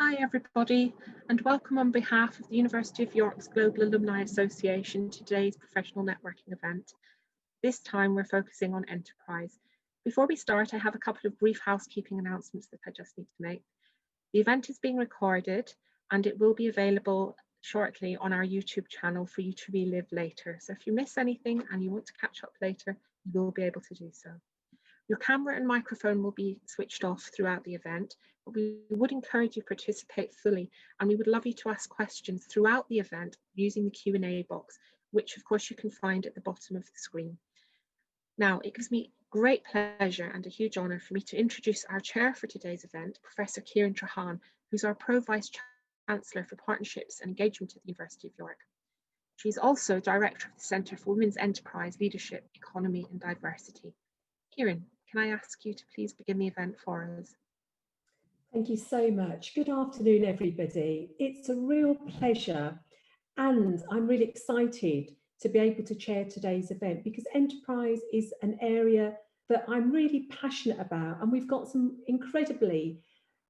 Hi everybody, and welcome on behalf of the University of York's Global Alumni Association to today's professional networking event. This time we're focusing on enterprise. Before we start, I have a couple of brief housekeeping announcements that I just need to make. The event is being recorded and it will be available shortly on our YouTube channel for you to relive later. So if you miss anything and you want to catch up later, you will be able to do so. Your camera and microphone will be switched off throughout the event, but we would encourage you to participate fully, and we would love you to ask questions throughout the event using the Q&A box, which of course you can find at the bottom of the screen. Now, it gives me great pleasure and a huge honour for me to introduce our chair for today's event, Professor Kiran Trehan, who's our Pro-Vice-Chancellor for Partnerships and Engagement at the University of York. She's also Director of the Centre for Women's Enterprise, Leadership, Economy and Diversity. Kiran, can I ask you to please begin the event for us? Thank you so much. Good afternoon, everybody. It's a real pleasure, and I'm really excited to be able to chair today's event because enterprise is an area that I'm really passionate about, and we've got some incredibly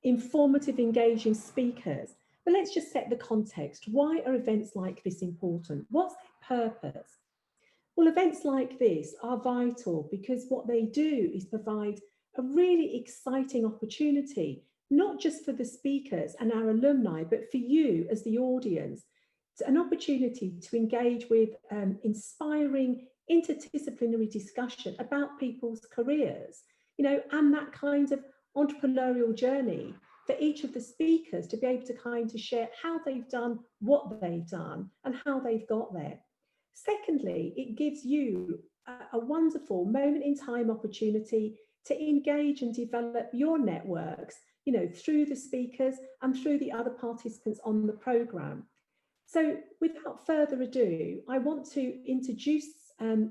informative, engaging speakers. But let's just set the context. Why are events like this important? What's their purpose? Well, events like this are vital because what they do is provide a really exciting opportunity, not just for the speakers and our alumni, but for you as the audience, an opportunity to engage with inspiring interdisciplinary discussion about people's careers, and that kind of entrepreneurial journey for each of the speakers to be able to kind of share how they've done what they've done and how they've got there. Secondly, it gives you a wonderful moment in time opportunity to engage and develop your networks, through the speakers and through the other participants on the programme. So without further ado, I want to introduce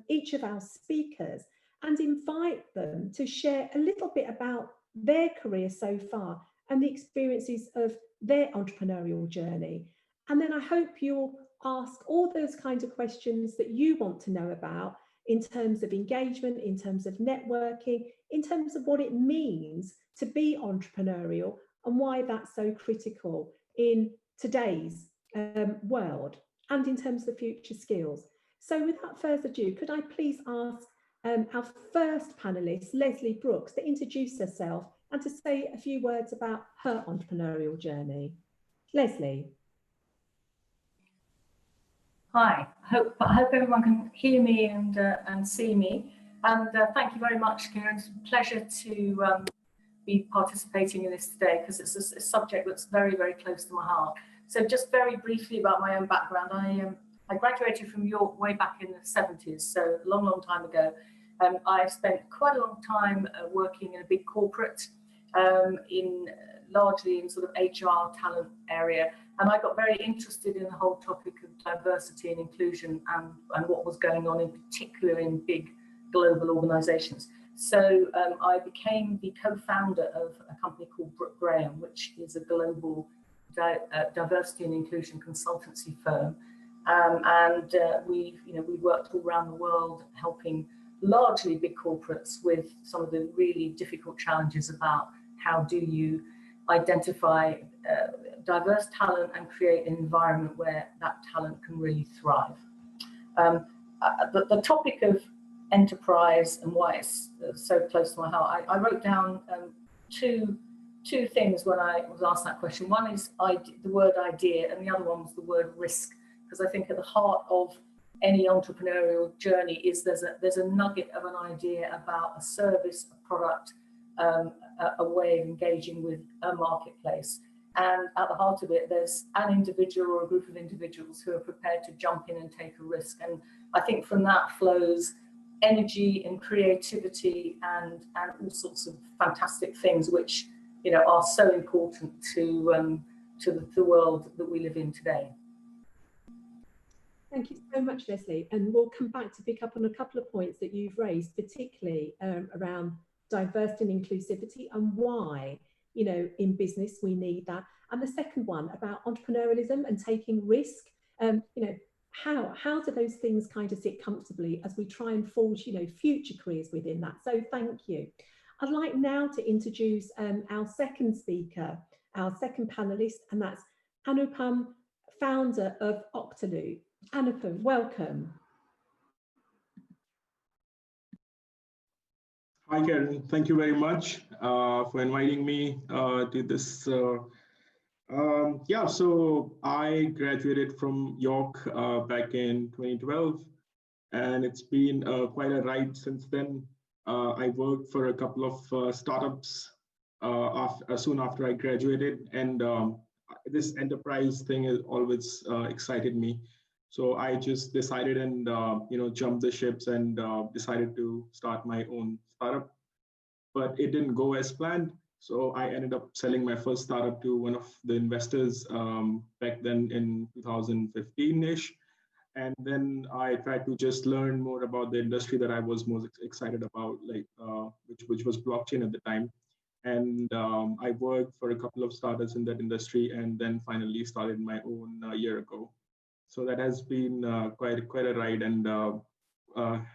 each of our speakers and invite them to share a little bit about their career so far and the experiences of their entrepreneurial journey. And then I hope you'll ask all those kinds of questions that you want to know about in terms of engagement, in terms of networking, in terms of what it means to be entrepreneurial and why that's so critical in today's world and in terms of the future skills. So without further ado, could I please ask our first panelist, Lesley Brook, to introduce herself and to say a few words about her entrepreneurial journey. Lesley. Hi, I hope everyone can hear me and see me. And thank you very much, Kiran. It's a pleasure to be participating in this today because it's a subject that's very, very close to my heart. So just very briefly about my own background. I graduated from York way back in the 70s, so a long, long time ago. I spent quite a long time working in a big corporate, largely in sort of HR talent area. And I got very interested in the whole topic of diversity and inclusion and what was going on in particular in big global organizations. So I became the co-founder of a company called Brook Graham, which is a global diversity and inclusion consultancy firm. We worked all around the world helping largely big corporates with some of the really difficult challenges about how do you identify diverse talent and create an environment where that talent can really thrive. The topic of enterprise and why it's so close to my heart, I wrote down two things when I was asked that question. One is the word idea, and the other one was the word risk, because I think at the heart of any entrepreneurial journey is there's a nugget of an idea about a service, a product, a way of engaging with a marketplace. And at the heart of it, there's an individual or a group of individuals who are prepared to jump in and take a risk. And I think from that flows energy and creativity and all sorts of fantastic things, which are so important to the world that we live in today. Thank you so much, Lesley. And we'll come back to pick up on a couple of points that you've raised, particularly around diversity and inclusivity and why, in business we need that. And the second one about entrepreneurialism and taking risk, how do those things kind of sit comfortably as we try and forge, future careers within that? So thank you. I'd like now to introduce our second speaker, our second panelist, and that's Anupam, founder of Octaloop. Anupam, welcome. Hi, Kiran. Thank you very much for inviting me to this. Yeah, so I graduated from York back in 2012, and it's been quite a ride since then. I worked for a couple of startups soon after I graduated, and this enterprise thing has always excited me. So I just decided and jumped the ships and decided to start my own startup. But it didn't go as planned. So I ended up selling my first startup to one of the investors back then in 2015-ish. And then I tried to just learn more about the industry that I was most excited about, like which was blockchain at the time. And I worked for a couple of startups in that industry, and then finally started my own a year ago. So that has been quite a ride, and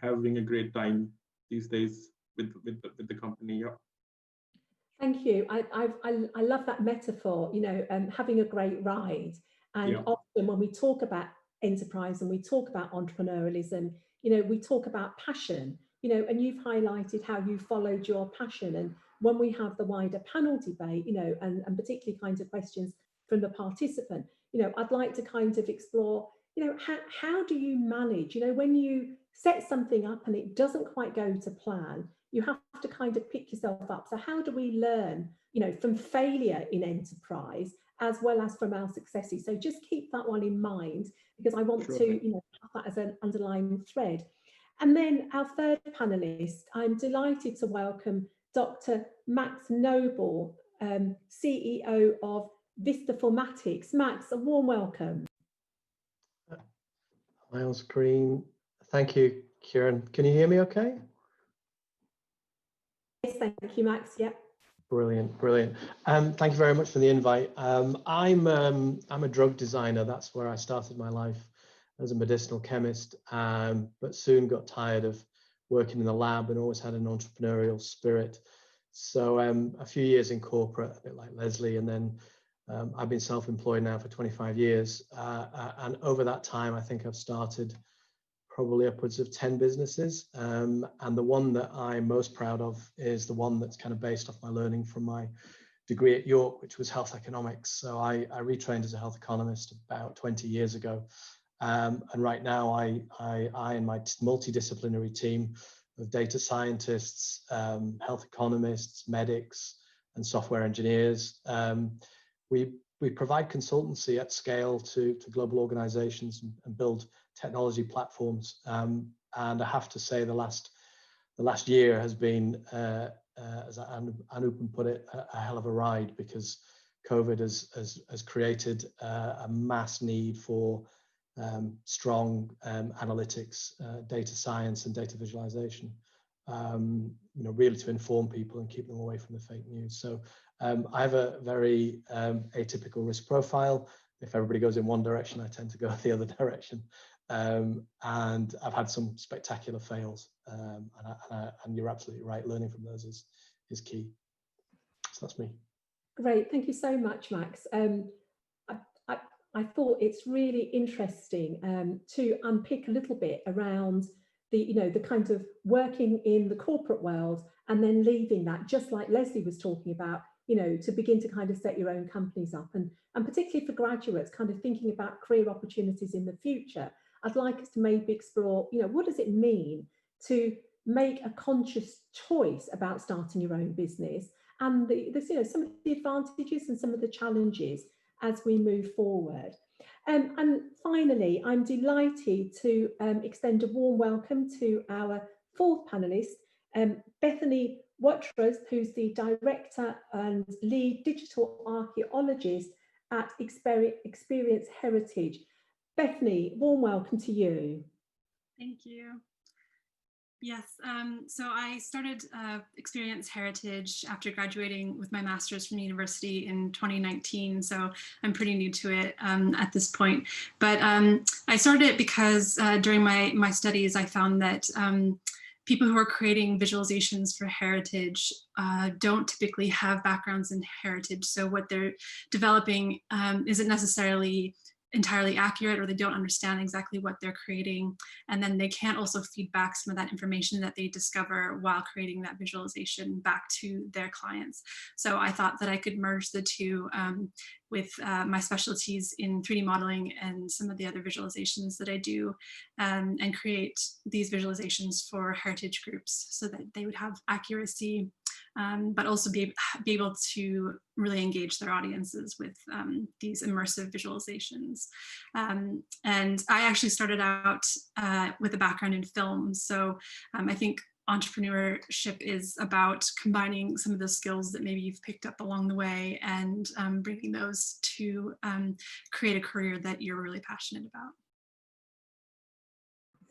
having a great time these days with the company. Yeah. Thank you. I love that metaphor. Having a great ride, and Yeah. often when we talk about enterprise and we talk about entrepreneurialism, we talk about passion. And you've highlighted how you followed your passion. And when we have the wider panel debate, and particularly kinds of questions from the participant, I'd like to kind of explore, how do you manage, when you set something up and it doesn't quite go to plan, you have to kind of pick yourself up. So how do we learn, from failure in enterprise as well as from our successes? So just keep that one in mind, because I want to, have that as an underlying thread. And then our third panelist, I'm delighted to welcome Dr. Max Noble, CEO of Visformatics. Max, a warm welcome. Hi on screen. Thank you, Kiran. Can you hear me okay? Yes, thank you, Max. Yep. Brilliant, brilliant. Thank you very much for the invite. I'm a drug designer. That's where I started my life, as a medicinal chemist, but soon got tired of working in the lab and always had an entrepreneurial spirit. So a few years in corporate, a bit like Lesley, and then I've been self-employed now for 25 years. And over that time, I think I've started probably upwards of 10 businesses. And the one that I'm most proud of is the one that's kind of based off my learning from my degree at York, which was health economics. So I retrained as a health economist about 20 years ago. And right now I and my multidisciplinary team of data scientists, health economists, medics, and software engineers, we provide consultancy at scale to global organizations and build technology platforms. And I have to say the last year has been, as Anupam put it, a hell of a ride, because COVID has created a mass need for strong analytics, data science, and data visualization. Really to inform people and keep them away from the fake news. So I have a very atypical risk profile. If everybody goes in one direction, I tend to go the other direction. And I've had some spectacular fails. And you're absolutely right. Learning from those is key. So that's me. Great. Thank you so much, Max. I thought it's really interesting to unpick a little bit around the kind of working in the corporate world and then leaving that, just like Lesley was talking about, to begin to kind of set your own companies up, and particularly for graduates kind of thinking about career opportunities in the future. I'd like us to maybe explore, what does it mean to make a conscious choice about starting your own business, and some of the advantages and some of the challenges as we move forward. And finally, I'm delighted to extend a warm welcome to our fourth panelist, Bethany Watrous, who's the Director and Lead Digital Archaeologist at Experience Heritage. Bethany, warm welcome to you. Thank you. Yes, so I started Experience Heritage after graduating with my master's from university in 2019, so I'm pretty new to it at this point. But I started it because during my studies I found that people who are creating visualizations for heritage don't typically have backgrounds in heritage. So what they're developing isn't necessarily entirely accurate, or they don't understand exactly what they're creating. And then they can't also feed back some of that information that they discover while creating that visualization back to their clients. So I thought that I could merge the two with my specialties in 3D modeling and some of the other visualizations that I do, and create these visualizations for heritage groups so that they would have accuracy, but also be able to really engage their audiences with these immersive visualizations. And I actually started out with a background in film. So I think entrepreneurship is about combining some of the skills that maybe you've picked up along the way and bringing those to create a career that you're really passionate about.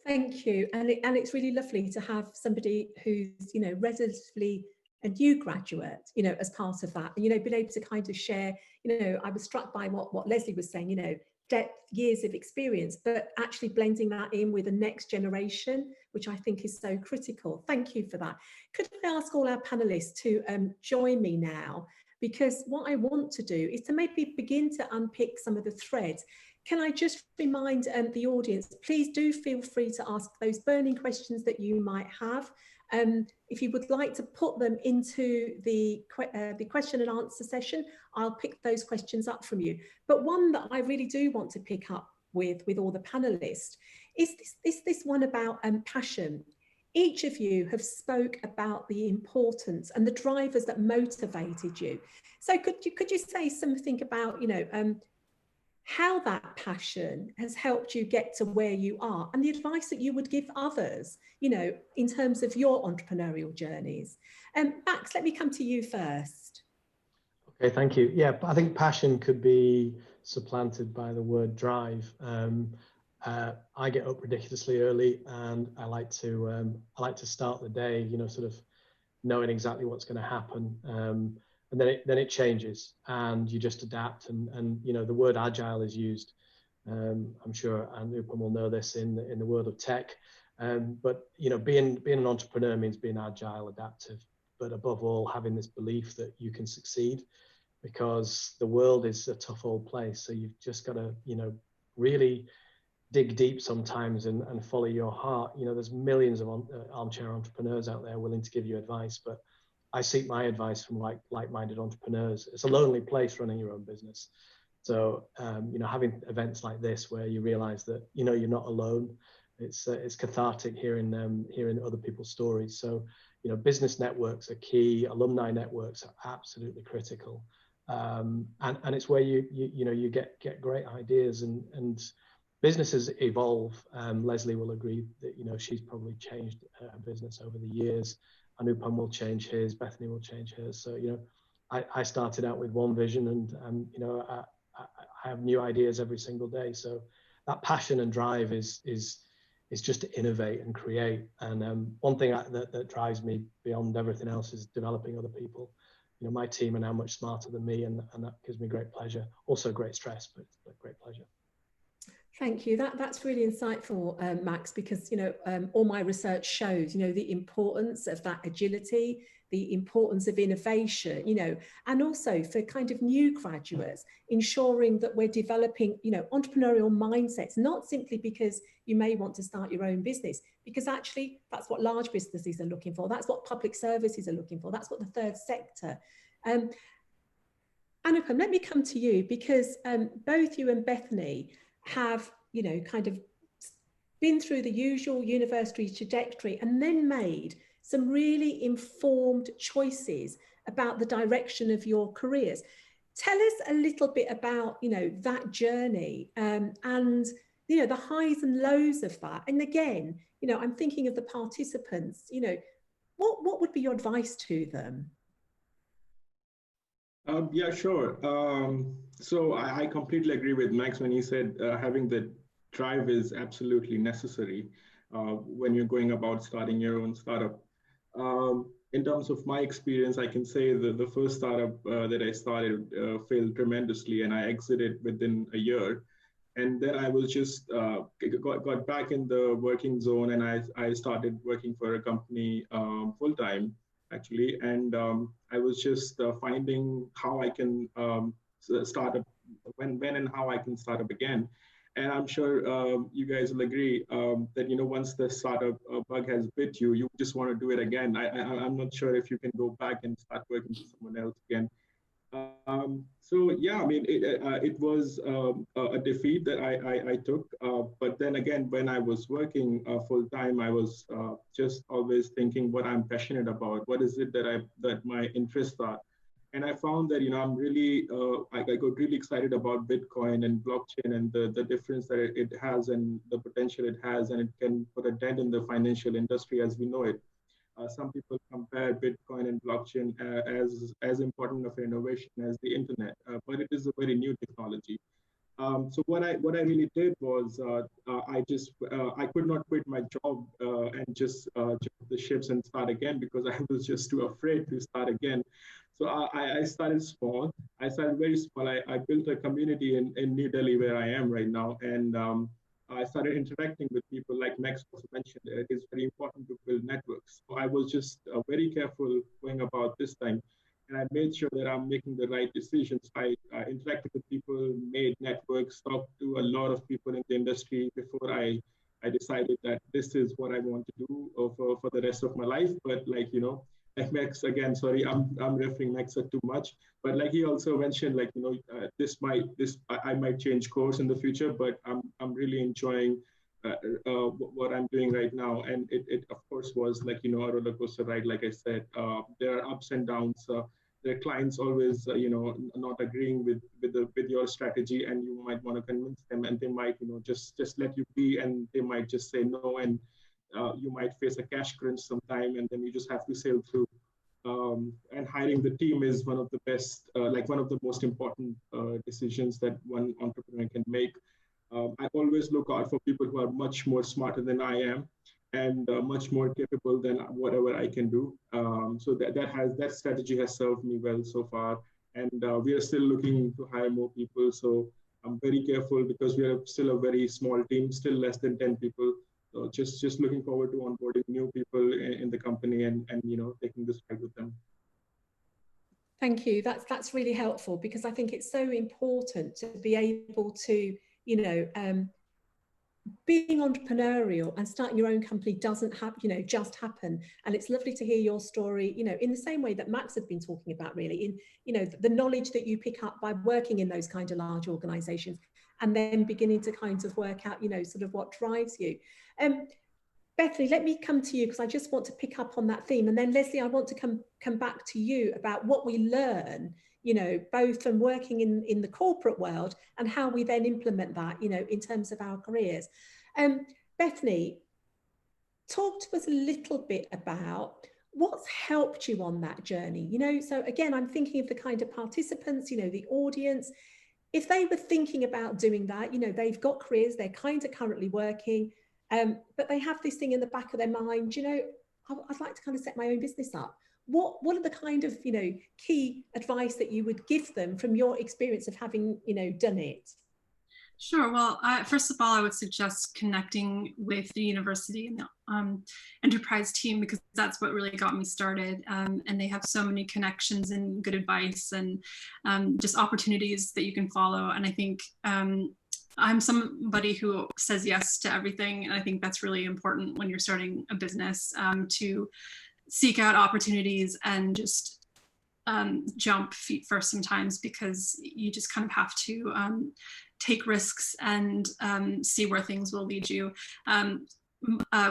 Thank you. And it's really lovely to have somebody who's, you know, relatively a new graduate, you know, as part of that, and, you know, been able to kind of share, you know, I was struck by what Lesley was saying, you know, depth, years of experience, but actually blending that in with the next generation, which I think is so critical. Thank you for that. Could I ask all our panelists to join me now? Because what I want to do is to maybe begin to unpick some of the threads. Can I just remind the audience, please do feel free to ask those burning questions that you might have. If you would like to put them into the question and answer session, I'll pick those questions up from you. But one that I really do want to pick up with all the panelists is this one about passion. Each of you have spoke about the importance and the drivers that motivated you. So could you say something about, you know, how that passion has helped you get to where you are, and the advice that you would give others, you know, in terms of your entrepreneurial journeys. Max, let me come to you first. Okay, thank you. Yeah, I think passion could be supplanted by the word drive. I get up ridiculously early, and I like to start the day, you know, sort of knowing exactly what's going to happen. And then it changes, and you just adapt. And you know, the word agile is used. I'm sure Anupam will know this in the world of tech. But you know, being an entrepreneur means being agile, adaptive, but above all, having this belief that you can succeed, because the world is a tough old place. So you've just got to, you know, really dig deep sometimes and follow your heart. You know, there's millions of armchair entrepreneurs out there willing to give you advice, but I seek my advice from like-minded entrepreneurs. It's a lonely place running your own business. So, you know, having events like this where you realize that, you know, you're not alone. It's cathartic hearing other people's stories. So, you know, business networks are key. Alumni networks are absolutely critical. And it's where you get great ideas, and businesses evolve. Lesley will agree that, you know, she's probably changed her business over the years. Anupam will change his, Bethany will change hers. So, you know, I started out with one vision, and you know, I have new ideas every single day. So that passion and drive is just to innovate and create. And one thing that drives me beyond everything else is developing other people. You know, my team are now much smarter than me, and that gives me great pleasure. Also great stress, but great pleasure. Thank you. That's really insightful, Max, because, you know, all my research shows, you know, the importance of that agility, the importance of innovation, you know, and also for kind of new graduates, ensuring that we're developing, you know, entrepreneurial mindsets, not simply because you may want to start your own business, because actually that's what large businesses are looking for. That's what public services are looking for. That's what the third sector. Anupam, let me come to you, because both you and Bethany have, you know, kind of been through the usual university trajectory and then made some really informed choices about the direction of your careers. Tell us a little bit about, you know, that journey and, you know, the highs and lows of that. And again, you know, I'm thinking of the participants, you know, what would be your advice to them? Yeah, sure. So I completely agree with Max when he said having the drive is absolutely necessary when you're going about starting your own startup. In terms of my experience, I can say that the first startup that I started failed tremendously, and I exited within a year. And then I was just got back in the working zone, and I started working for a company full time actually. And I was just finding how I can start up, when and how I can start up again. And I'm sure you guys will agree that, you know, once the startup bug has bit you, you just want to do it again. I'm not sure if you can go back and start working for someone else again. So yeah, I mean, it was a defeat that I took. But then again, when I was working full time, I was just always thinking what I'm passionate about. What is it that my interests are? And I found that, you know, I'm really, I got really excited about Bitcoin and blockchain and the difference that it has and the potential it has, and it can put a dent in the financial industry as we know it. Some people compare Bitcoin and blockchain as important of an innovation as the internet, but it is a very new technology. So what I really did was I could not quit my job and just jump the ships and start again, because I was just too afraid to start again. So I started small. I started very small. I built a community in New Delhi, where I am right now, and I started interacting with people. Like Max also mentioned, it is very important to build networks. So I was just very careful going about this time. And I made sure that I'm making the right decisions. I interacted with people, made networks, talked to a lot of people in the industry before I decided that this is what I want to do for the rest of my life. But like, you know, like Max, again, sorry, I'm referring Max too much, but like he also mentioned, like, you know, I might change course in the future, but I'm really enjoying what I'm doing right now. And it of course was, like, you know, a roller coaster ride. Like I said, there are ups and downs. Their clients always, you know, not agreeing with your strategy, and you might want to convince them, and they might, you know, just let you be, and they might just say no, and you might face a cash crunch sometime, and then you just have to sail through. And hiring the team is one of the best, like one of the most important decisions that one entrepreneur can make. I always look out for people who are much more smarter than I am, and much more capable than whatever I can do. So that strategy has served me well so far, and we are still looking to hire more people. So I'm very careful, because we are still a very small team, still less than 10 people. So just looking forward to onboarding new people in the company, and you know, taking this ride with them. Thank you. That's really helpful, because I think it's so important to be able to, you know, being entrepreneurial and starting your own company doesn't have, you know, just happen. And it's lovely to hear your story, you know, in the same way that Max had been talking about, really, in, you know, the knowledge that you pick up by working in those kind of large organizations, and then beginning to kind of work out, you know, sort of what drives you. Bethany, let me come to you, because I just want to pick up on that theme. And then Lesley, I want to come back to you about what we learn, you know, both from working in the corporate world and how we then implement that, you know, in terms of our careers. Bethany, talk to us a little bit about what's helped you on that journey. You know, so again, I'm thinking of the kind of participants, you know, the audience. If they were thinking about doing that, you know, they've got careers, they're kind of currently working, but they have this thing in the back of their mind, you know, I'd like to kind of set my own business up. What are the kind of, you know, key advice that you would give them from your experience of having, you know, done it? Sure. Well, first of all, I would suggest connecting with the university and the enterprise team, because that's what really got me started. And they have so many connections and good advice and just opportunities that you can follow. And I think I'm somebody who says yes to everything. And I think that's really important when you're starting a business, to seek out opportunities and just jump feet first sometimes, because you just kind of have to take risks and see where things will lead you.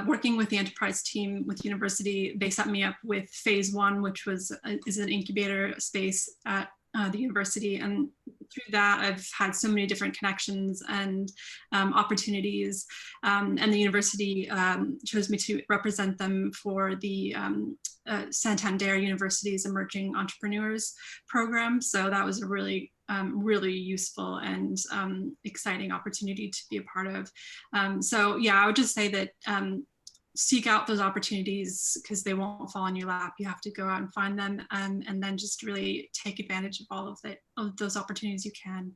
Working with the enterprise team with university, they set me up with phase 1, which is an incubator space at the university. And through that, I've had so many different connections and opportunities. And the university chose me to represent them for the Santander University's Emerging Entrepreneurs program. So that was a really really useful and exciting opportunity to be a part of. So yeah, I would just say that seek out those opportunities, because they won't fall on your lap. You have to go out and find them, and then just really take advantage of all of those opportunities you can.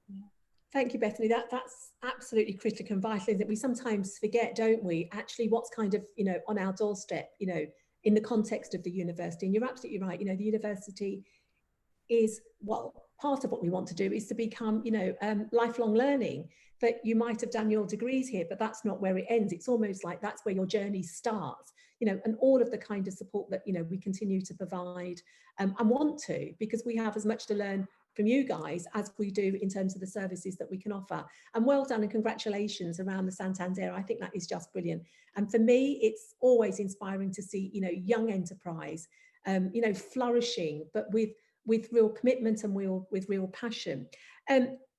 Yeah. Thank you, Bethany. That's absolutely critical and vital, isn't it? We sometimes forget, don't we, actually what's kind of, you know, on our doorstep, you know, in the context of the university. And you're absolutely right. You know, the university is, well, part of what we want to do is to become, you know, lifelong learning. That you might have done your degrees here, but that's not where it ends. It's almost like that's where your journey starts, you know, and all of the kind of support that, you know, we continue to provide and want to, because we have as much to learn from you guys as we do in terms of the services that we can offer. And well done and congratulations around the Santander. I think that is just brilliant. And for me, it's always inspiring to see, you know, young enterprise, you know, flourishing, but with real commitment and with real passion.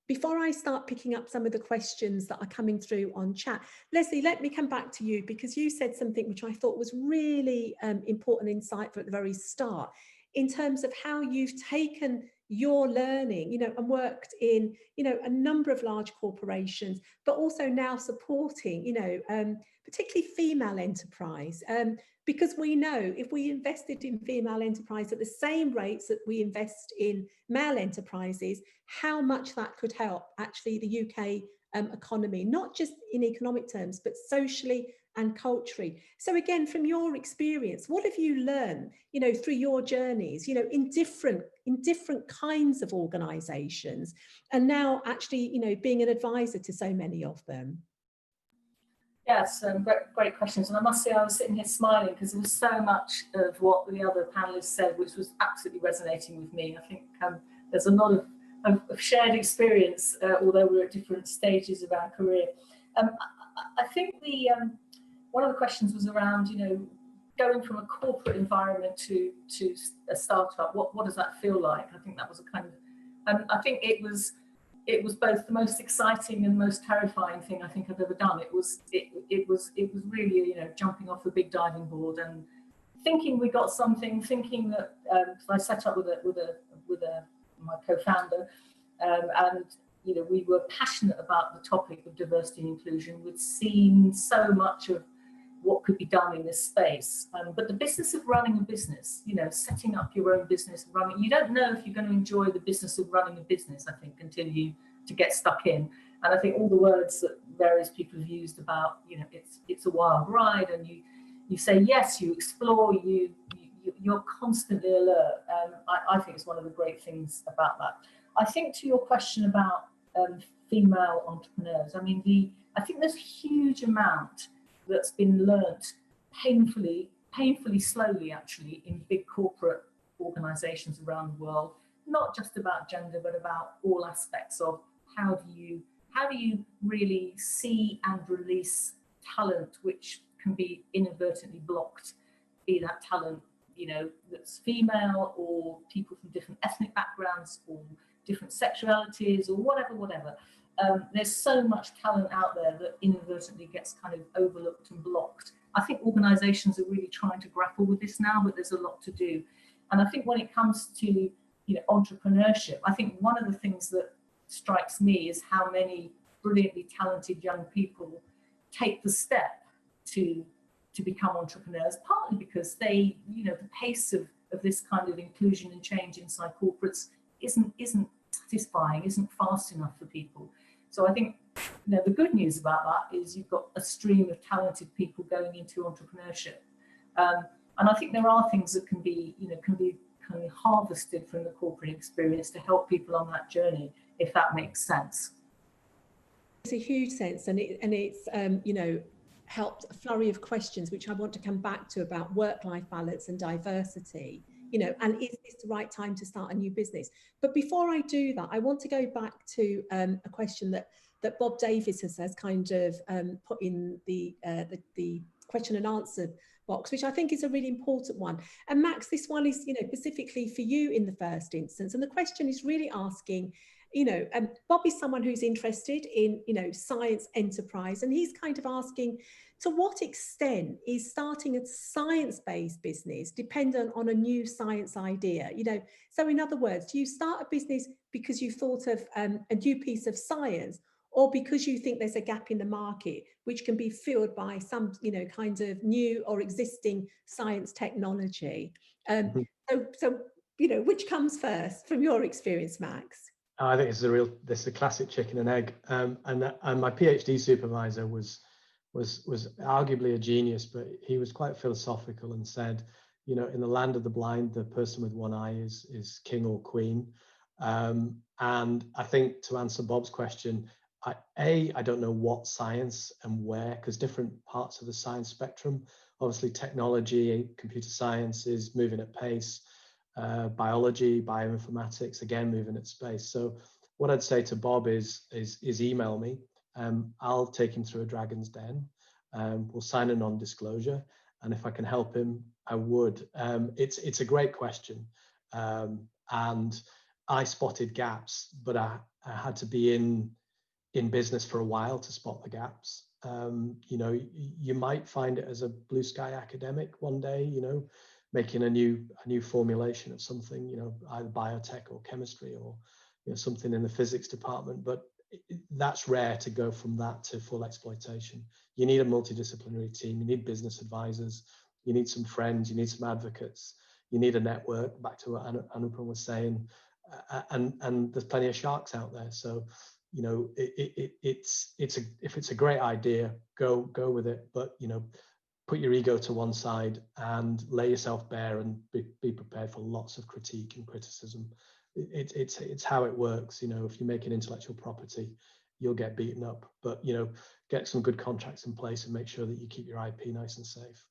Before I start picking up some of the questions that are coming through on chat, Lesley, let me come back to you, because you said something which I thought was really important and insightful at the very start, in terms of how you've taken your learning, you know, and worked in, you know, a number of large corporations, but also now supporting, you know, particularly female enterprise. Because we know if we invested in female enterprise at the same rates that we invest in male enterprises, how much that could help actually the UK economy, not just in economic terms, but socially and culturally. So again, from your experience, what have you learned, you know, through your journeys, you know, in different kinds of organisations, and now actually, you know, being an advisor to so many of them? Yes, great questions. And I must say, I was sitting here smiling because there was so much of what the other panelists said, which was absolutely resonating with me. I think there's a lot of shared experience, although we're at different stages of our career. I think one of the questions was around, you know, going from a corporate environment to a startup. What does that feel like? I think that was a kind of, I think it was both the most exciting and most terrifying thing I think I've ever done. It was really, you know, jumping off a big diving board and thinking we got something, thinking that I set up with my co-founder, and you know, we were passionate about the topic of diversity and inclusion. We'd seen so much of what could be done in this space, but the business of running a business, you know, setting up your own business, you don't know if you're going to enjoy the business of running a business, I think, until you get stuck in. And I think all the words that various people have used about, you know, it's a wild ride, and you say yes, you explore, you're constantly alert. I think it's one of the great things about that. I think to your question about female entrepreneurs, I mean, I think there's a huge amount that's been learnt painfully slowly, actually, in big corporate organisations around the world, not just about gender, but about all aspects of how do you really see and release talent which can be inadvertently blocked, be that talent, you know, that's female or people from different ethnic backgrounds or different sexualities or whatever. There's so much talent out there that inadvertently gets kind of overlooked and blocked. I think organisations are really trying to grapple with this now, but there's a lot to do. And I think when it comes to, you know, entrepreneurship, I think one of the things that strikes me is how many brilliantly talented young people take the step to become entrepreneurs, partly because they, you know, the pace of this kind of inclusion and change inside corporates isn't satisfying, isn't fast enough for people. So I think, you know, the good news about that is you've got a stream of talented people going into entrepreneurship, and I think there are things that can be kind of harvested from the corporate experience to help people on that journey, if that makes sense. It's a huge sense, and it's you know, helped a flurry of questions which I want to come back to about work-life balance and diversity. You know, and is this the right time to start a new business? But before I do that, I want to go back to a question that Bob Davis has kind of put in the question and answer box, which I think is a really important one. And Max, this one is, you know, specifically for you in the first instance. And the question is really asking, you know, Bob is someone who's interested in, you know, science enterprise, and he's kind of asking, to what extent is starting a science-based business dependent on a new science idea? You know, so in other words, do you start a business because you thought of a new piece of science, or because you think there's a gap in the market which can be filled by some, you know, kind of new or existing science technology? So, you know, which comes first from your experience, Max? I think this is a classic chicken and egg. And my PhD supervisor was arguably a genius, but he was quite philosophical and said, you know, in the land of the blind, the person with one eye is king or queen. And I think, to answer Bob's question, I don't know what science and where, because different parts of the science spectrum, obviously technology, computer science is moving at pace, biology, bioinformatics, again, moving at pace. So what I'd say to Bob is email me. I'll take him through a dragon's den. We'll sign a non-disclosure. And if I can help him, I would. It's a great question. And I spotted gaps, but I had to be in business for a while to spot the gaps. You know, you might find it as a blue sky academic one day, you know, making a new formulation of something, you know, either biotech or chemistry or, you know, something in the physics department. But that's rare to go from that to full exploitation. You need a multidisciplinary team. You need business advisors. You need some friends. You need some advocates. You need a network. Back to what Anupam was saying, and there's plenty of sharks out there. So, you know, if it's a great idea, go with it. But, you know, put your ego to one side and lay yourself bare and be prepared for lots of critique and criticism. It's how it works. You know, if you make an intellectual property, you'll get beaten up, but, you know, get some good contracts in place and make sure that you keep your IP nice and safe.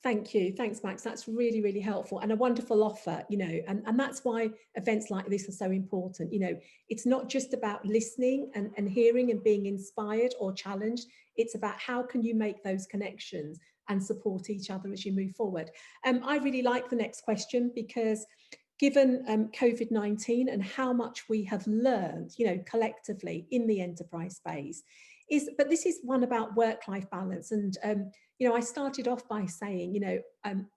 Thank you. Thanks, Max. That's really, really helpful and a wonderful offer, you know, and that's why events like this are so important. You know, it's not just about listening and hearing and being inspired or challenged. It's about how can you make those connections and support each other as you move forward. I really like the next question, because given COVID-19 and how much we have learned, you know, collectively in the enterprise space, but this is one about work-life balance. And you know, I started off by saying, you know,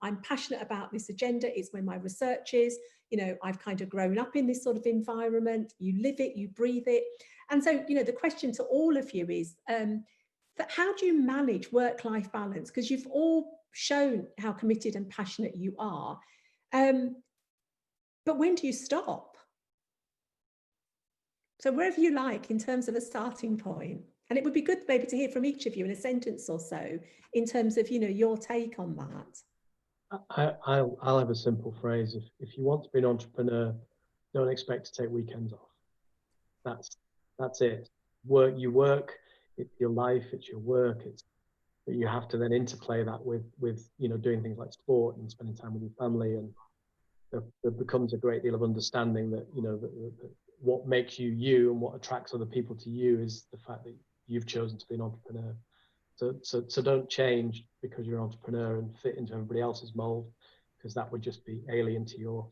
I'm passionate about this agenda. It's where my research is. You know, I've kind of grown up in this sort of environment. You live it, you breathe it. And so, you know, the question to all of you is, that how do you manage work-life balance? Because you've all shown how committed and passionate you are. But when do you stop? So wherever you like in terms of a starting point. And it would be good maybe to hear from each of you in a sentence or so in terms of, you know, your take on that. I'll have a simple phrase. If you want to be an entrepreneur, don't expect to take weekends off. That's it. You work, it's your life, it's your work, but you have to then interplay that with you know, doing things like sport and spending time with your family, and there becomes a great deal of understanding that, you know, that what makes you you and what attracts other people to you is the fact that you've chosen to be an entrepreneur. So don't change because you're an entrepreneur and fit into everybody else's mold, because that would just be alien to your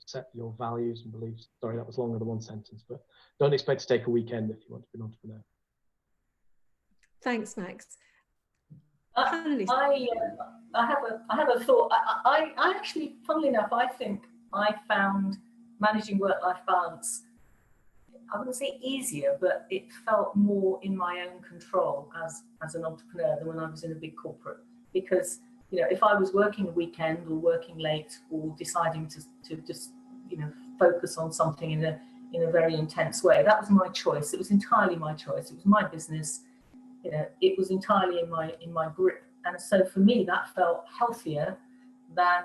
values and beliefs. Sorry, that was longer than one sentence, but don't expect to take a weekend if you want to be an entrepreneur. Thanks, Max. I have a thought. I actually, funnily enough, I think I found managing work-life balance, I wouldn't say easier, but it felt more in my own control as an entrepreneur than when I was in a big corporate. Because, you know, if I was working a weekend or working late or deciding to just, you know, focus on something in a very intense way, that was my choice. It was entirely my choice. It was my business. You know, it was entirely in my grip. And so for me, that felt healthier than,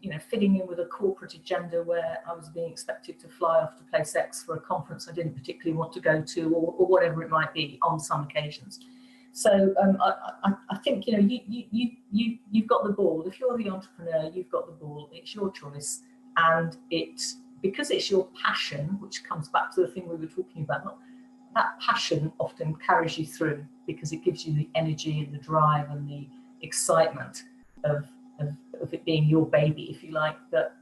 you know, fitting in with a corporate agenda where I was being expected to fly off to place X for a conference I didn't particularly want to go to, or whatever it might be on some occasions. So I think, you know, you've got the ball. If you're the entrepreneur, you've got the ball. It's your choice, and because it's your passion, which comes back to the thing we were talking about. That passion often carries you through because it gives you the energy and the drive and the excitement of it being your baby, if you like, that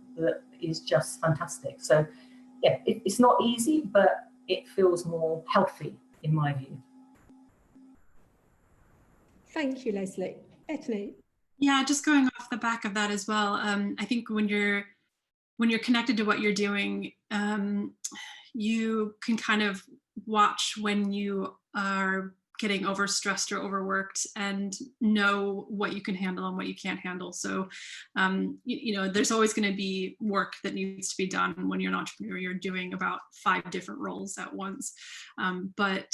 is just fantastic. So yeah, it's not easy, but it feels more healthy in my view. Thank you, Lesley. Bethany. Yeah, just going off the back of that as well. I think when you're connected to what you're doing, you can kind of watch when you are getting overstressed or overworked, and know what you can handle and what you can't handle. So, you know, there's always going to be work that needs to be done when you're an entrepreneur. You're doing about 5 different roles at once, but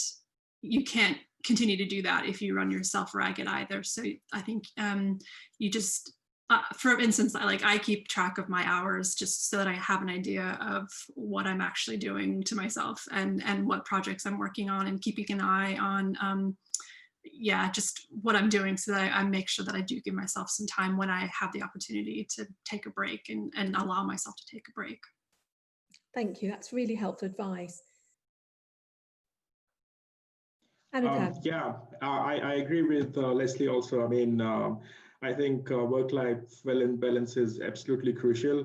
you can't continue to do that if you run yourself ragged either. So I think you just, for instance, I keep track of my hours just so that I have an idea of what I'm actually doing to myself and what projects I'm working on, and keeping an eye on yeah, just what I'm doing, so that I make sure that I do give myself some time when I have the opportunity to take a break and allow myself to take a break. Thank you. That's really helpful advice. Anupam. Yeah, I agree with Lesley also. I mean, I think work-life balance is absolutely crucial,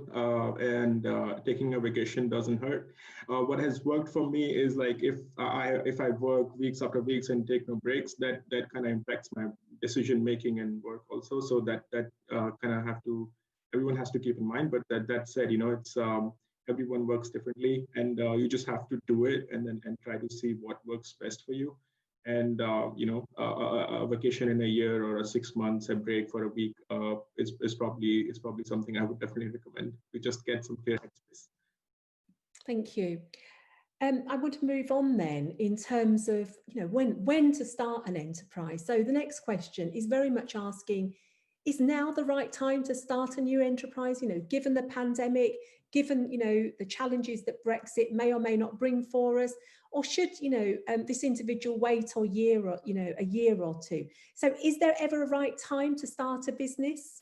and taking a vacation doesn't hurt. What has worked for me is like if I work weeks after weeks and take no breaks, that kind of impacts my decision making and work also. So that kind of everyone has to keep in mind. But that said, you know, it's everyone works differently, and you just have to do it and try to see what works best for you. And you know, a vacation in a year or 6 months, a break for a week is probably something I would definitely recommend to just get some clear headspace. Thank you. I want to move on then in terms of, you know, when to start an enterprise. So the next question is very much asking, is now the right time to start a new enterprise? You know, given the pandemic, given, you know, the challenges that Brexit may or may not bring for us, or should, you know, this individual wait a year or two? So is there ever a right time to start a business?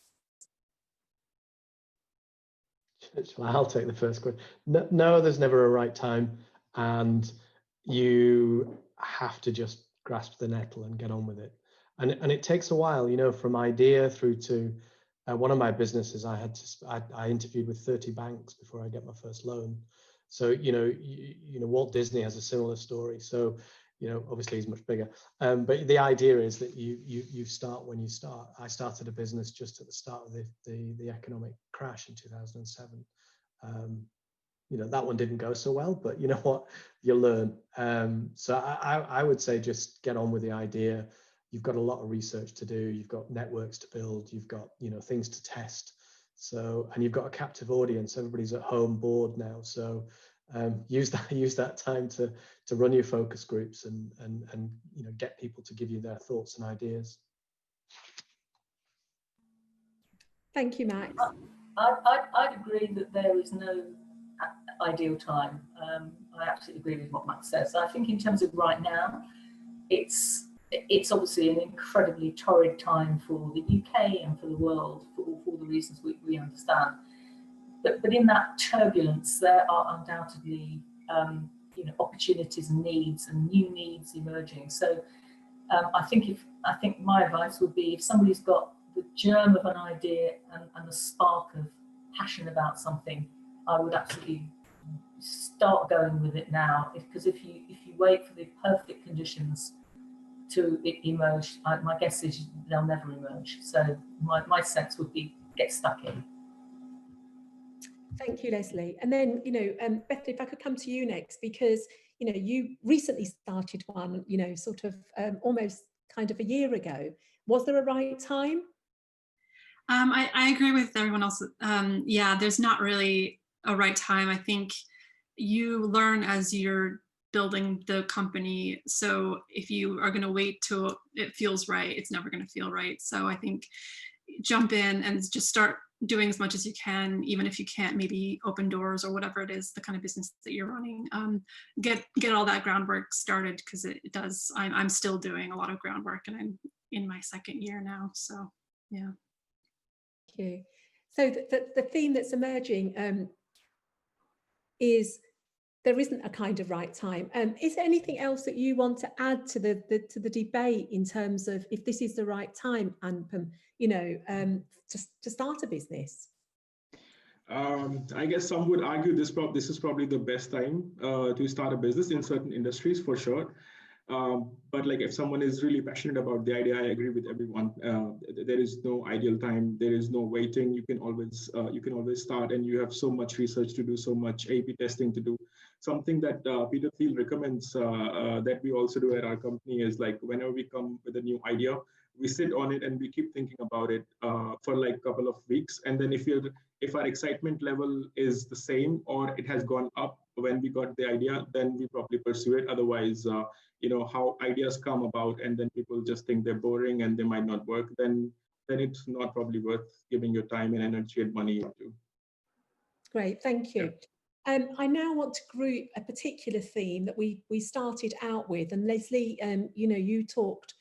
I'll take the first question. No, there's never a right time, and you have to just grasp the nettle and get on with it. And it takes a while, you know, from idea through to one of my businesses. I interviewed with 30 banks before I get my first loan. So, you know, Walt Disney has a similar story. So, you know, obviously he's much bigger. But the idea is that you start when you start. I started a business just at the start of the economic crash in 2007. You know, that one didn't go so well, but you know what, you learn. So I would say just get on with the idea. You've got a lot of research to do. You've got networks to build. You've got, you know, things to test. So, and you've got a captive audience. Everybody's at home bored now. So use that time to run your focus groups and you know, get people to give you their thoughts and ideas. Thank you, Max. I'd agree that there is no ideal time. I absolutely agree with what Max says. I think in terms of right now, it's obviously an incredibly torrid time for the UK and for the world for all the reasons we understand. But in that turbulence, there are undoubtedly you know, opportunities and needs and new needs emerging. So I think my advice would be, if somebody's got the germ of an idea and a spark of passion about something, I would absolutely start going with it now. Because if you wait for the perfect conditions to emerge, my guess is they'll never emerge. So my sense would be, get stuck in. Thank you, Lesley. And then, you know, Bethany, if I could come to you next, because, you know, you recently started one, you know, sort of almost kind of a year ago. Was there a right time? I agree with everyone else. Yeah, there's not really a right time. I think you learn as you're building the company. So if you are going to wait till it feels right, it's never going to feel right. So I think jump in and just start doing as much as you can, even if you can't maybe open doors or whatever it is, the kind of business that you're running. Get all that groundwork started, because it does. I'm still doing a lot of groundwork, and I'm in my 2nd year now. So yeah. Thank you. So the theme that's emerging is there isn't a kind of right time. Is there anything else that you want to add to the debate in terms of if this is the right time, Anupam, you know, to start a business? I guess some would argue this is probably the best time to start a business in certain industries, for sure. But like, if someone is really passionate about the idea, I agree with everyone. There is no ideal time. There is no waiting. You can always start, and you have so much research to do, so much A/B testing to do. something that Peter Thiel recommends that we also do at our company is like whenever we come with a new idea, we sit on it and we keep thinking about it for like a couple of weeks. And then if our excitement level is the same or it has gone up when we got the idea, then we probably pursue it. Otherwise, how ideas come about and then people just think they're boring and they might not work, then it's not probably worth giving your time and energy and money into. Great, thank you. I now want to group a particular theme that we started out with, and Lesley, you talked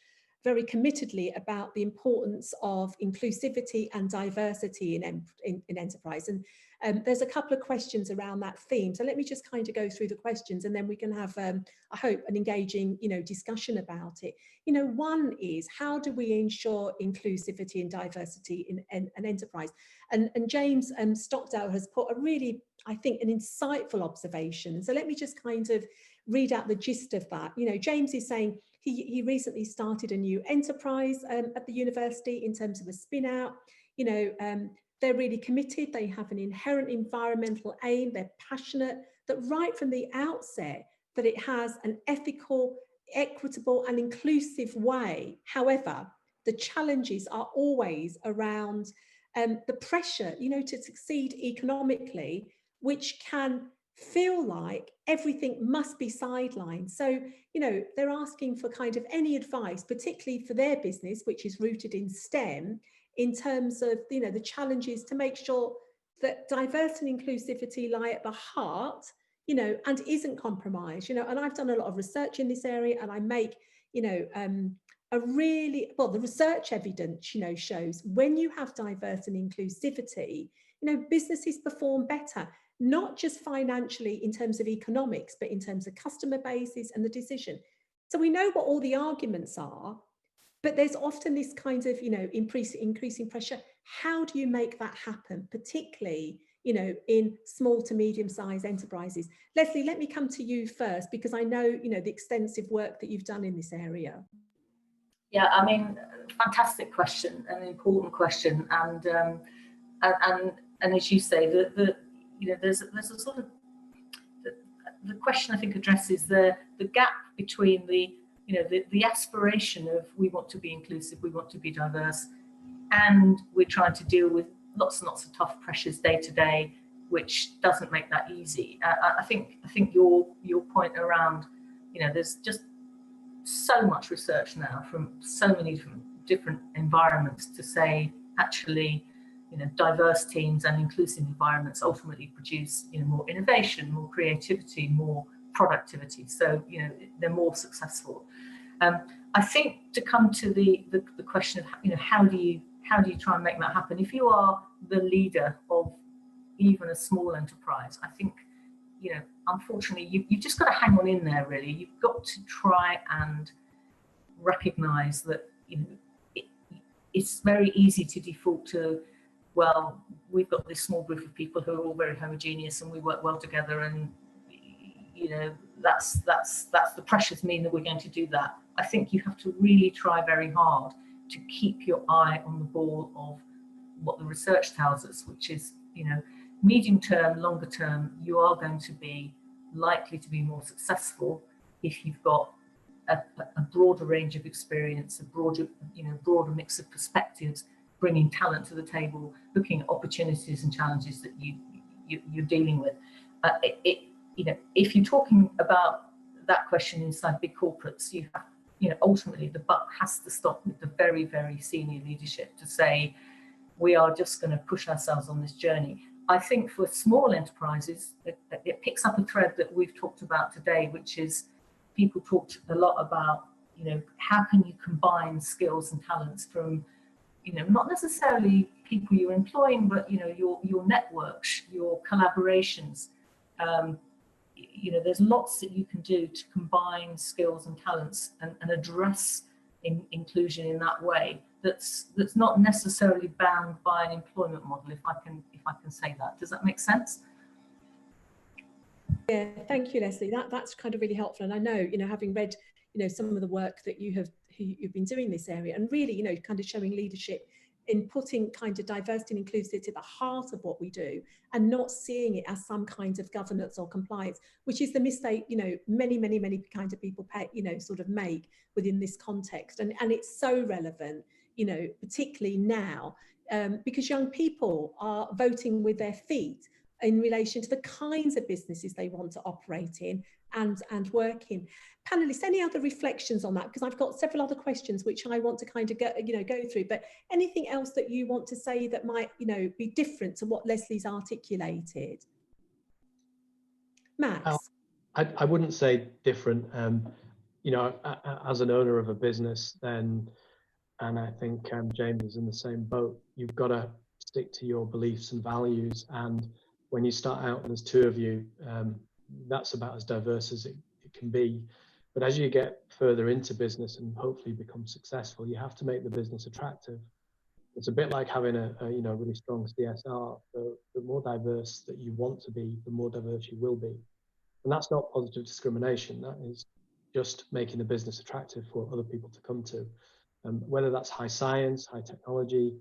very committedly about the importance of inclusivity and diversity in enterprise, and there's a couple of questions around that theme. So let me just kind of go through the questions, and then we can have, I hope, an engaging, discussion about it. One is, how do we ensure inclusivity and diversity in an enterprise? And James Stockdale has put a really, I think, an insightful observation. So let me just kind of read out the gist of that. James is saying he recently started a new enterprise at the university in terms of a spin out. They're really committed. They have an inherent environmental aim. They're passionate that right from the outset that it has an ethical, equitable and inclusive way. However, the challenges are always around the pressure, to succeed economically, which can feel like everything must be sidelined. So, they're asking for kind of any advice, particularly for their business, which is rooted in STEM, in terms of, the challenges to make sure that diversity and inclusivity lie at the heart, and isn't compromised, and I've done a lot of research in this area, and I make, the research evidence, shows when you have diversity and inclusivity, businesses perform better, not just financially in terms of economics, but in terms of customer bases and the decision. So we know what all the arguments are, but there's often this kind of, increasing pressure. How do you make that happen, particularly, in small to medium-sized enterprises? Lesley, let me come to you first, because I know, the extensive work that you've done in this area. Yeah, I mean, fantastic question, an important question, and as you say, there's a sort of the question I think addresses the gap between the aspiration of we want to be inclusive, we want to be diverse, and we're trying to deal with lots and lots of tough pressures day to day, which doesn't make that easy. I think your point around, there's just so much research now from so many different environments to say actually, diverse teams and inclusive environments ultimately produce, more innovation, more creativity, more productivity. So, they're more successful. I think to come to the question of, how do you try and make that happen? If you are the leader of even a small enterprise, I think, unfortunately, you've just got to hang on in there, really. You've got to try and recognize that, it's very easy to default to, well, we've got this small group of people who are all very homogeneous and we work well together, and that's the pressures mean that we're going to do that. I think you have to really try very hard to keep your eye on the ball of what the research tells us, which is, medium term, longer term, you are going to be likely to be more successful if you've got a broader range of experience, a broader mix of perspectives, bringing talent to the table, looking at opportunities and challenges that you're dealing with. If you're talking about that question inside big corporates, you have, ultimately the buck has to stop with the very, very senior leadership to say, we are just going to push ourselves on this journey. I think for small enterprises, it picks up a thread that we've talked about today, which is people talked a lot about, how can you combine skills and talents from, not necessarily people you're employing, but, your networks, your collaborations. There's lots that you can do to combine skills and talents and address inclusion in that way. That's not necessarily bound by an employment model, if I can say that. Does that make sense? Yeah, thank you, Lesley. That's kind of really helpful. And I know, having read, some of the work that you've been doing in this area, and really, kind of showing leadership in putting kind of diversity and inclusivity at the heart of what we do and not seeing it as some kind of governance or compliance, which is the mistake, you know, many kinds of people sort of make within this context. And it's so relevant, you know, particularly now, because young people are voting with their feet in relation to the kinds of businesses they want to operate in and work in. Panelists, any other reflections on that? Because I've got several other questions which I want to kind of go through, but anything else that you want to say that might, you know, be different to what Lesley's articulated? Max? I wouldn't say different. You know, as an owner of a business, then, and I think James is in the same boat, you've got to stick to your beliefs and values. And when you start out and there's two of you, that's about as diverse as it can be. But as you get further into business and hopefully become successful, you have to make the business attractive. It's a bit like having a really strong CSR. The more diverse that you want to be, the more diverse you will be. And that's not positive discrimination. That is just making the business attractive for other people to come to. Whether that's high science, high technology,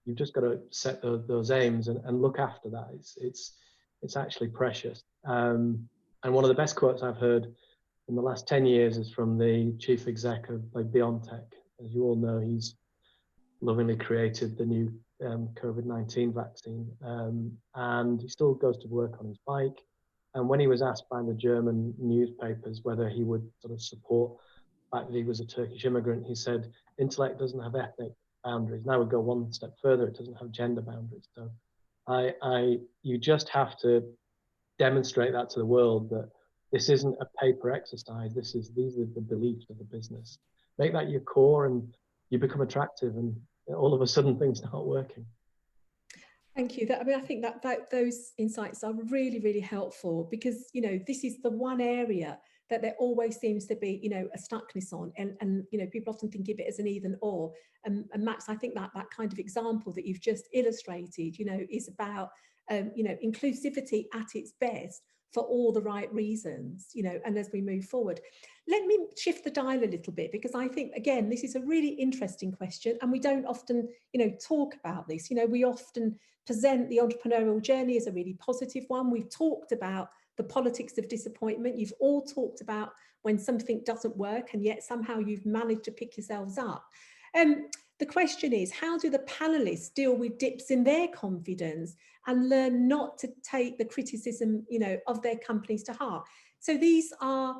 you've just got to set those aims and look after that. It's actually precious. And one of the best quotes I've heard in the last 10 years is from the chief exec of BioNTech. As you all know, he's lovingly created the new COVID-19 vaccine, and he still goes to work on his bike. And when he was asked by the German newspapers whether he would sort of support the fact that he was a Turkish immigrant, he said, intellect doesn't have ethnic boundaries. Now we go one step further, it doesn't have gender boundaries. So you just have to demonstrate that to the world that this isn't a paper exercise. These are the beliefs of the business. Make that your core and you become attractive, and all of a sudden things start working. Thank you. I think that those insights are really, really helpful, because, you know, this is the one area that there always seems to be, you know, a stuckness on, and you know, people often think of it as an either or. And Max, I think that kind of example that you've just illustrated, you know, is about you know, inclusivity at its best for all the right reasons, you know. And as we move forward, let me shift the dial a little bit, because I think, again, this is a really interesting question, and we don't often, you know, talk about this. You know, we often present the entrepreneurial journey as a really positive one. We've talked about the politics of disappointment. You've all talked about when something doesn't work and yet somehow you've managed to pick yourselves up. The question is, how do the panelists deal with dips in their confidence and learn not to take the criticism, you know, of their companies to heart? So these are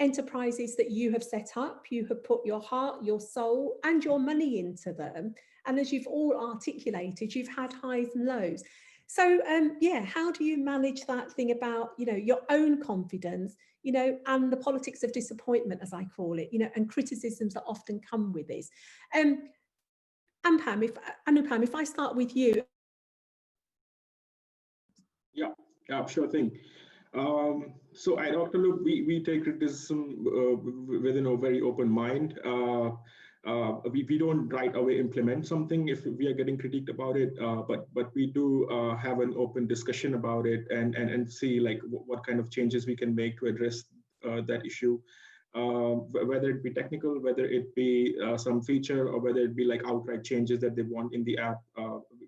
enterprises that you have set up. You have put your heart, your soul, and your money into them. And as you've all articulated, you've had highs and lows. So yeah, how do you manage that thing about, you know, your own confidence, you know, and the politics of disappointment, as I call it, you know, and criticisms that often come with this? Anupam, if I start with you. Yeah, sure thing. So at Octaloop, we take criticism within a very open mind. We don't right away implement something if we are getting critiqued about it, but we do have an open discussion about it and see like what kind of changes we can make to address that issue. Whether it be technical, whether it be some feature, or whether it be like outright changes that they want in the app,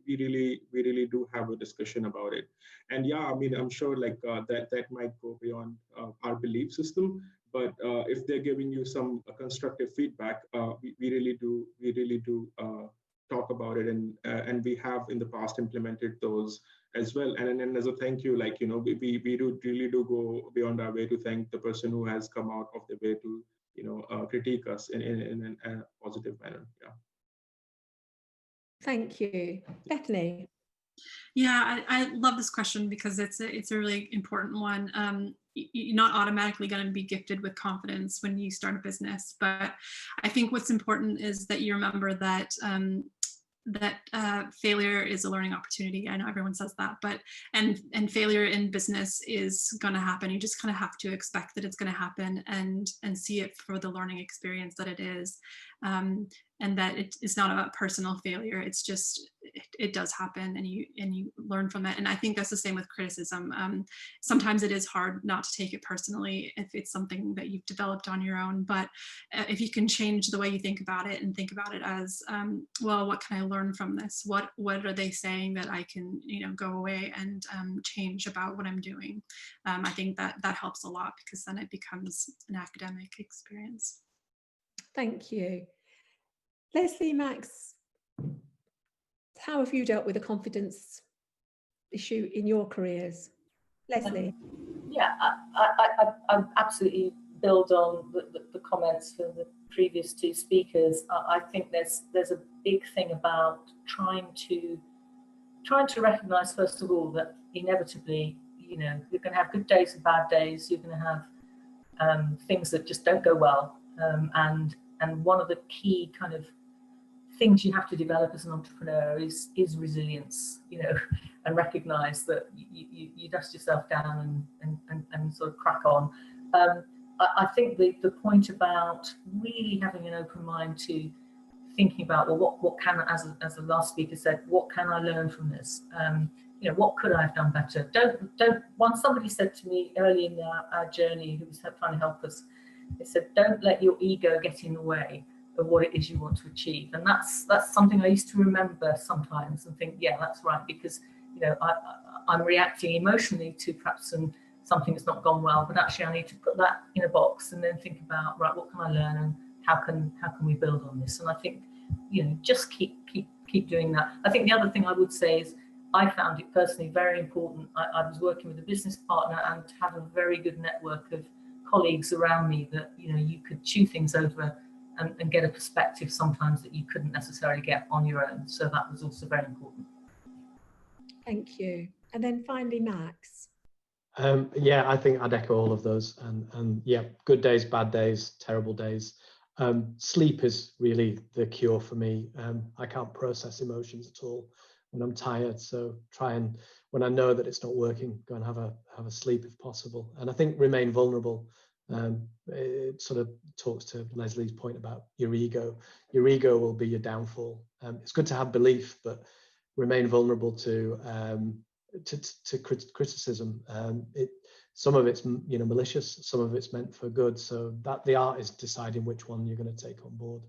we really do have a discussion about it. And yeah, I mean, I'm sure like that might go beyond our belief system, but if they're giving you some constructive feedback, we really do talk about it, and we have in the past implemented those as well. And then as a thank you, like, you know, we really do go beyond our way to thank the person who has come out of the way to, you know, critique us in a positive manner. Yeah. Thank you. Bethany. Yeah, I love this question because it's a really important one. You're not automatically going to be gifted with confidence when you start a business, but I think what's important is that you remember that failure is a learning opportunity. I know everyone says that, but and failure in business is going to happen. You just kind of have to expect that it's going to happen and see it for the learning experience that it is. and that it's not about personal failure. It's just it does happen, and you learn from it. And I think that's the same with criticism. Sometimes it is hard not to take it personally if it's something that you've developed on your own. But if you can change the way you think about it and think about it as, well, what can I learn from this? What are they saying that I can, go away and change about what I'm doing? I think that helps a lot, because then it becomes an academic experience. Thank you. Lesley, Max, how have you dealt with the confidence issue in your careers? Lesley? Yeah, I absolutely build on the comments from the previous two speakers. I think there's a big thing about trying to recognise, first of all, that inevitably, you're going to have good days and bad days. You're going to have things that just don't go well, and one of the key kind of things you have to develop as an entrepreneur is resilience, and recognise that you dust yourself down and sort of crack on. I think the point about really having an open mind to thinking about, well, what can, as the last speaker said, what can I learn from this? What could I have done better? Once somebody said to me early in our journey, who was trying to help us, they said, don't let your ego get in the way of what it is you want to achieve. And that's something I used to remember sometimes and think, yeah, that's right, because I'm reacting emotionally to perhaps something that's not gone well, but actually I need to put that in a box and then think about, right, what can I learn and how can we build on this? And I think, just keep doing that. I think the other thing I would say is I found it personally very important. I was working with a business partner, and to have a very good network of colleagues around me that, you could chew things over and get a perspective sometimes that you couldn't necessarily get on your own. So that was also very important. Thank you. And then finally, Max. Yeah, I think I'd echo all of those. And yeah, good days, bad days, terrible days. Sleep is really the cure for me. I can't process emotions at all when I'm tired. So try and, when I know that it's not working, go and have a sleep if possible. And I think remain vulnerable. It sort of talks to Lesley's point about your ego. Your ego will be your downfall. It's good to have belief, but remain vulnerable to criticism. Some of it's malicious, some of it's meant for good. So that the art is deciding which one you're going to take on board.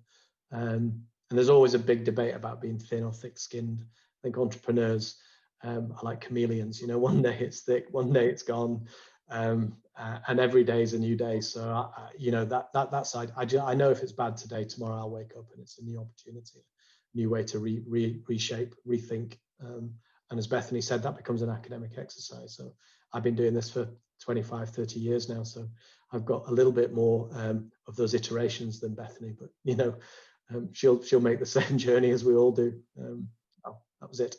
And there's always a big debate about being thin or thick-skinned. I think entrepreneurs are like chameleons. One day it's thick, one day it's gone. And every day is a new day. So that side, I know if it's bad today, tomorrow I'll wake up and it's a new opportunity, a new way to reshape, rethink. And as Bethany said, that becomes an academic exercise. So I've been doing this for 25, 30 years now. So I've got a little bit more of those iterations than Bethany, but she'll make the same journey as we all do. That was it.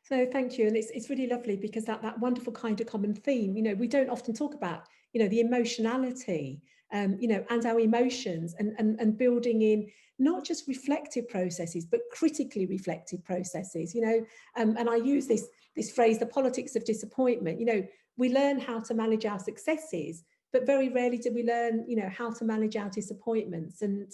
So thank you. And it's really lovely, because that wonderful kind of common theme, we don't often talk about, the emotionality, and our emotions, and building in not just reflective processes, but critically reflective processes, and I use this phrase, the politics of disappointment. We learn how to manage our successes, but very rarely do we learn, how to manage our disappointments, and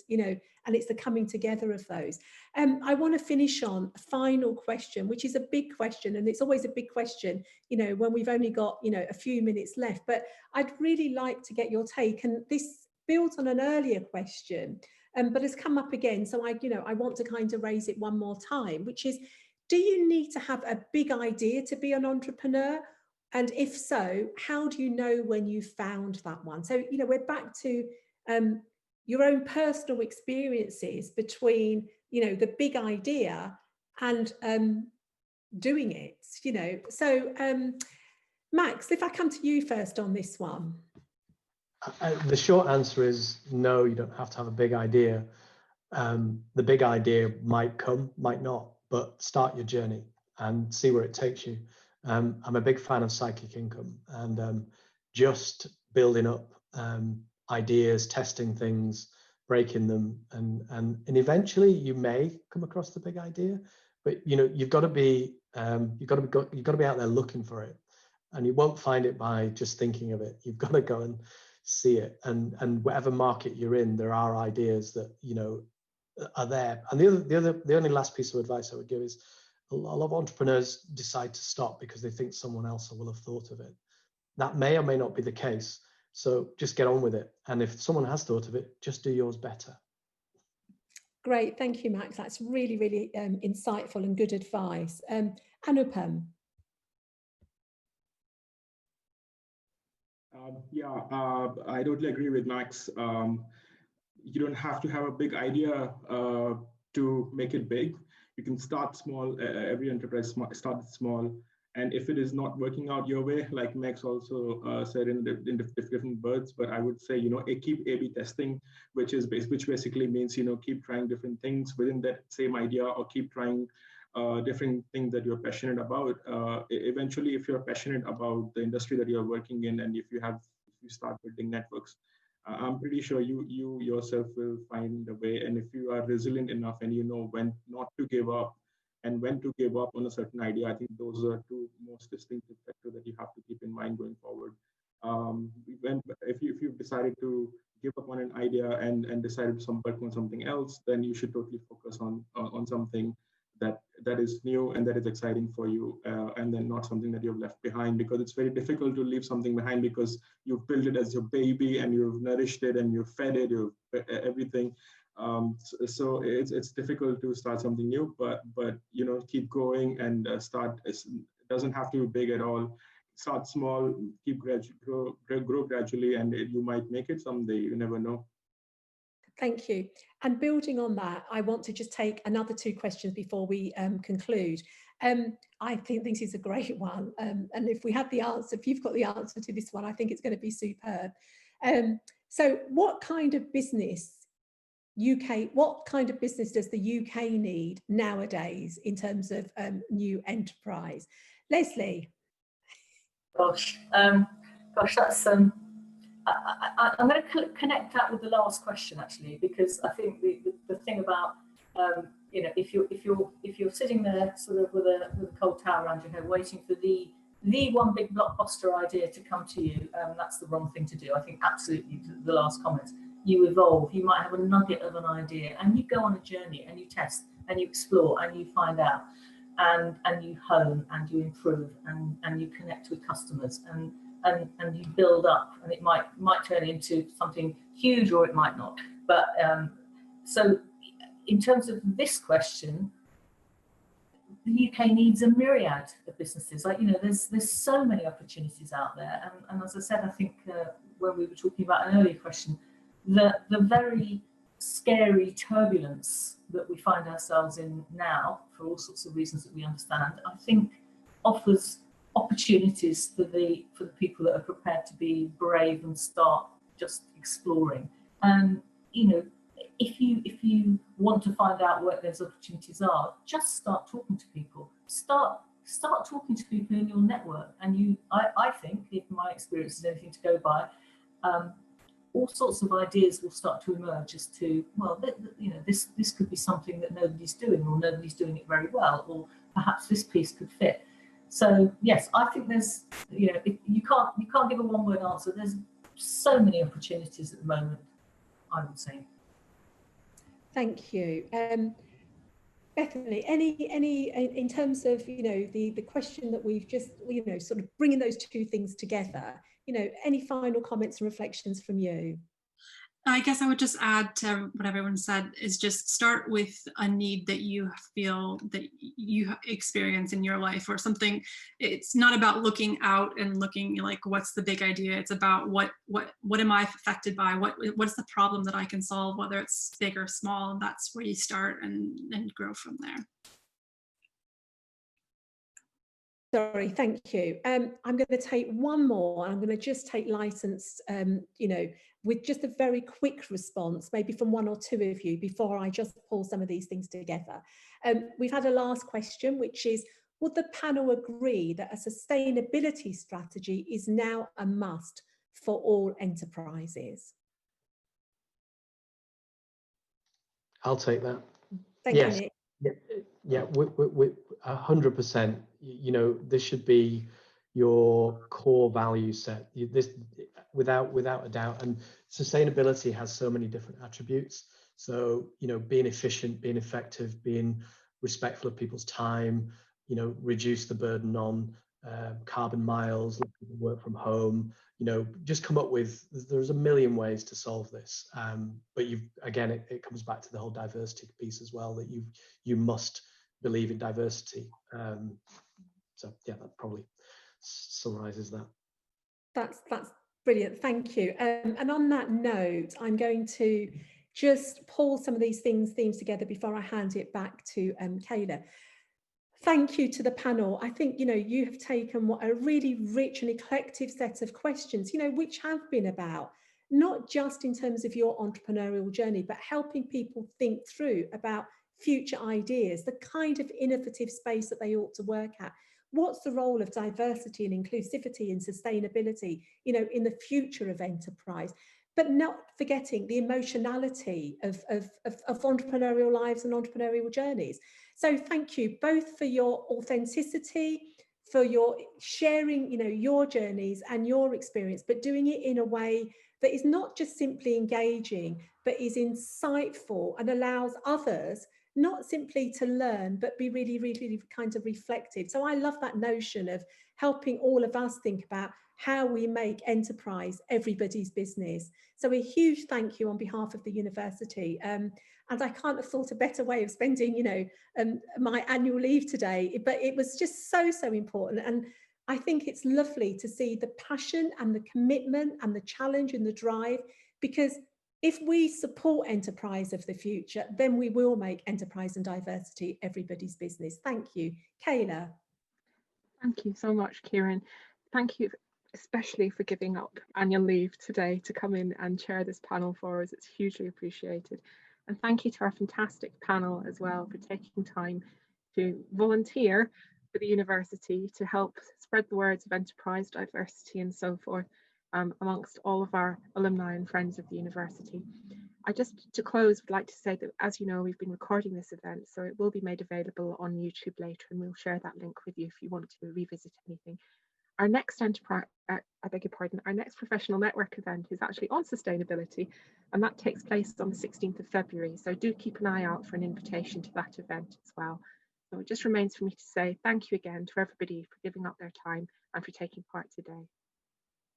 it's the coming together of those. I want to finish on a final question, which is a big question, and it's always a big question, when we've only got, a few minutes left, but I'd really like to get your take. And this builds on an earlier question, but has come up again. So I want to kind of raise it one more time, which is, do you need to have a big idea to be an entrepreneur? And if so, how do you know when you found that one? So, we're back to your own personal experiences between, the big idea and doing it, So, Max, if I come to you first on this one. The short answer is no, you don't have to have a big idea. The big idea might come, might not, but start your journey and see where it takes you. I'm a big fan of psychic income, and just building up ideas, testing things, breaking them, and eventually you may come across the big idea. But you've got to be out there looking for it, and you won't find it by just thinking of it. You've got to go and see it, and whatever market you're in, there are ideas that are there. And the only last piece of advice I would give is a lot of entrepreneurs decide to stop because they think someone else will have thought of it. That may or may not be the case. So just get on with it. And if someone has thought of it, just do yours better. Great, thank you, Max. That's really, really insightful and good advice. Anupam. I totally agree with Max. You don't have to have a big idea to make it big. You can start small. Every enterprise starts small. And if it is not working out your way, like Max also said in different words, but I would say, keep A/B testing, which basically means, keep trying different things within that same idea, or keep trying different things that you're passionate about. Eventually, if you're passionate about the industry that you're working in, and if you start building networks, I'm pretty sure you yourself will find a way. And if you are resilient enough and you know when not to give up and when to give up on a certain idea, I think those are two most distinctive factors that you have to keep in mind going forward. If you've decided to give up on an idea and decided to work on something else, then you should totally focus on something that is new and that is exciting for you, and then not something that you've left behind, because it's very difficult to leave something behind because you've built it as your baby and you've nourished it and you've fed it, you've everything. So it's difficult to start something new, but keep going and start. It doesn't have to be big at all. Start small, grow gradually, and you might make it someday. You never know. Thank you. And building on that, I want to just take another two questions before we conclude. I think this is a great one. And if we have the answer, if you've got the answer to this one, I think it's going to be superb. So what kind of business does the UK need nowadays in terms of new enterprise? Lesley. Gosh, that's I'm going to connect that with the last question, actually, because I think the thing about if you're sitting there sort of with a cold towel around your head waiting for the one big blockbuster idea to come to you, that's the wrong thing to do. I think absolutely the last comment. You evolve. You might have a nugget of an idea, and you go on a journey, and you test, and you explore, and you find out, and you hone, and you improve, and you connect with customers, and you build up, and it might turn into something huge, or it might not. But so in terms of this question, the UK needs a myriad of businesses. There's so many opportunities out there, and as I said, I think when we were talking about an earlier question, the very scary turbulence that we find ourselves in now, for all sorts of reasons that we understand, I think offers opportunities for the people that are prepared to be brave and start just exploring. And if you want to find out where those opportunities are, just start talking to people. Start talking to people in your network. And I think, if my experience is anything to go by, all sorts of ideas will start to emerge as to, well, this could be something that nobody's doing, or nobody's doing it very well, or perhaps this piece could fit. So yes, I think there's, you can't give a one-word answer. There's so many opportunities at the moment, I would say. Thank you. Bethany, any in terms of the question that we've just sort of bringing those two things together, any final comments and reflections from you? I guess I would just add to what everyone said, is just start with a need that you feel that you experience in your life, or something. It's not about looking out and looking like, what's the big idea? It's about what am I affected by? What's the problem that I can solve, whether it's big or small. And that's where you start and grow from there. Sorry, thank you. I'm going to take one more, and I'm going to just take license, with just a very quick response, maybe from one or two of you, before I just pull some of these things together. We've had a last question, which is, would the panel agree that a sustainability strategy is now a must for all enterprises? I'll take that. Thank you, Nick. Yeah, 100%. This should be your core value set. This, without a doubt. And sustainability has so many different attributes. So, you know, being efficient, being effective, being respectful of people's time, you know, reduce the burden on carbon miles, let people work from home, you know, just come up with, there's a million ways to solve this. But again, it comes back to the whole diversity piece as well, that you must believe in diversity. So yeah, that probably summarizes that. That's brilliant, thank you. And on that note, I'm going to just pull some of these themes together before I hand it back to Kayla. Thank you to the panel. I think, you know, you have taken what a really rich and eclectic set of questions, you know, which have been about not just in terms of your entrepreneurial journey, but helping people think through about future ideas, the kind of innovative space that they ought to work at. What's the role of diversity and inclusivity and sustainability, you know, in the future of enterprise? But not forgetting the emotionality of entrepreneurial lives and entrepreneurial journeys. So thank you both for your authenticity, for your sharing, you know, your journeys and your experience, but doing it in a way that is not just simply engaging, but is insightful and allows others not simply to learn, but be really, really kind of reflective. So I love that notion of helping all of us think about how we make enterprise everybody's business. So a huge thank you on behalf of the university. And I can't have thought a better way of spending, you know, my annual leave today, but it was just so important. And I think it's lovely to see the passion and the commitment and the challenge and the drive, because if we support enterprise of the future, then we will make enterprise and diversity everybody's business. Thank you. Kayla. Thank you so much, Kiran. Thank you especially for giving up annual leave today to come in and chair this panel for us. It's hugely appreciated. And thank you to our fantastic panel as well for taking time to volunteer for the university to help spread the words of enterprise, diversity and so forth amongst all of our alumni and friends of the university. I just, to close, would like to say that, as you know, we've been recording this event, so it will be made available on YouTube later, and we'll share that link with you if you want to revisit anything. Our next our next professional network event is actually on sustainability, and that takes place on the 16th of February. So do keep an eye out for an invitation to that event as well. So it just remains for me to say thank you again to everybody for giving up their time and for taking part today.